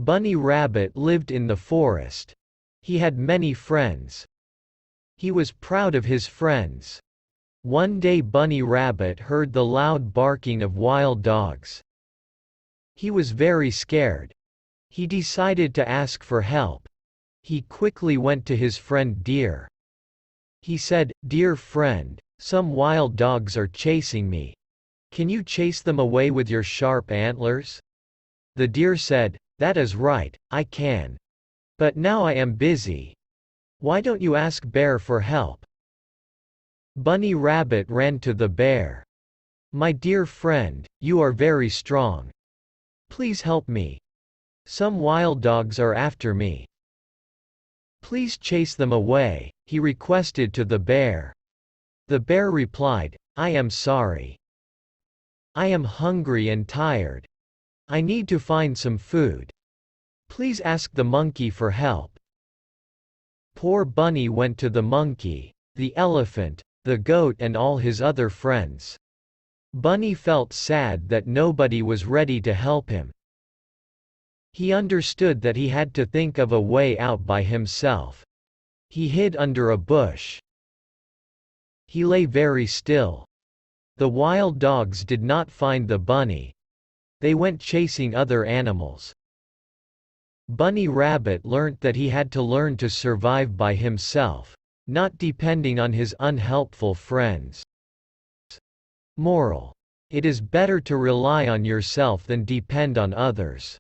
Bunny Rabbit lived in the forest. He had many friends. He was proud of his friends. One day Bunny Rabbit heard the loud barking of wild dogs. He was very scared. He decided to ask for help. He quickly went to his friend Deer. He said, "Dear friend, some wild dogs are chasing me. Can you chase them away with your sharp antlers?" The deer said, "That is right, I can. But now I am busy. Why don't you ask Bear for help?" Bunny Rabbit ran to the bear. "My dear friend, you are very strong. Please help me. Some wild dogs are after me. Please chase them away," he requested to the bear. The bear replied, "I am sorry. I am hungry and tired. I need to find some food. Please ask the monkey for help." Poor Bunny went to the monkey, the elephant, the goat and all his other friends. Bunny felt sad that nobody was ready to help him. He understood that he had to think of a way out by himself. He hid under a bush. He lay very still. The wild dogs did not find the bunny. They went chasing other animals. Bunny Rabbit learnt that he had to learn to survive by himself, not depending on his unhelpful friends. Moral: it is better to rely on yourself than depend on others.